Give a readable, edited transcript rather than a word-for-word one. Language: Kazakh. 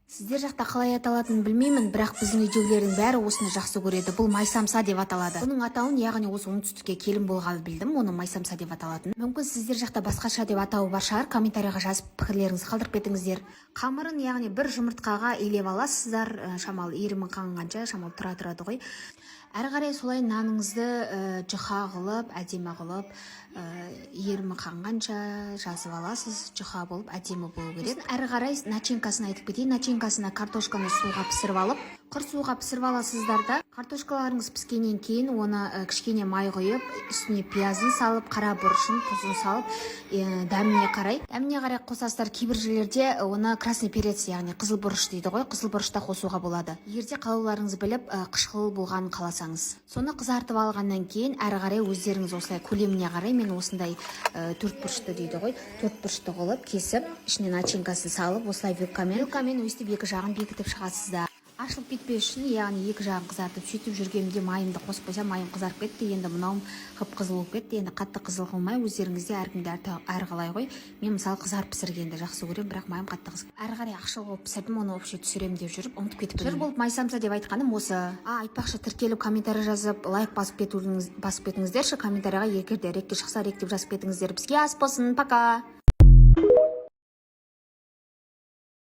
Сіздер жақта қалай аталатынын білмеймін, бірақ біздің үйдегілердің бәрі осыны жақсы көреді. Бұл майсамса деп аталады. Бұның атауын яғни осы оңтүстікке келін болғалы білдім, оны майсамса деп аталатын. Мүмкін сіздер жақта басқаша деп атауы бар шығар, комментарийға жазып пікірлеріңізді қалдырып кетіңіздер. Қамырын яғни бір жұмыртқаға илеп аласыздар, шамалы иірімі қанғанша, шамалы тұра тұрады ғой. Әрі қарай солай наныңызды жұқа қылып, әдемі қылып, иірімі қанғанша жазып аласыз, жұқа болып, әдемі болу керек. Әрі қарай начинкасын айтып кетейін. Начинкасына картошканы суға пісіріп алып, құр суға пісіріп аласыздар да, картошкаларыңыз піскеннен кейін оны кішкене май құйып, үстіне пиязын салып, қара бұрышын, тұзын салып, дәміне қарай қосасыздар. Кейбір жерлерде оны красный перец, яғни қызыл бұрыш дейді ғой, қызыл бұрышта қосуға болады. Егерде қалауларыңыз біліп, қышқыл болғанын қаласаңыз. Соны қызартып алғаннан кейін, әрі қарай өздеріңіз осылай көлеміне қарай, мен осындай төрт бұрышты дейді ғой, төрт бұрышты қылып, кесіп, ішіне начинкасын салып, осылай вилкамен өстіп екі жағын бекітіп шығасыздар. Ашылып кетпес үшін, яғни екі жағын қызартып, сөйтіп жүргенімде майымды қосып қойсам, майым қызарып кетті. Енді мынауым қып-қызыл болып кетті. Енді қатты қызыл қылмай, өздеріңізде әркімде әрқалай ғой. Мен мысалы қызарып пісіргенді жақсы көремін, бірақ майым қатты қызып. Әрі қарай ақшыл болып пісірдім, оны вообще түсіремін деп жүріп, ұмытып кетіппін. Жыр болып майсамса деп айтқаным осы. Айтпақшы, тіркеліп комментарий жазып, лайк басып кетіңіздерші комментарийға. Егер де ректе шықса, рек деп жазып кетіңіздер. Бізге ас болсын, пока.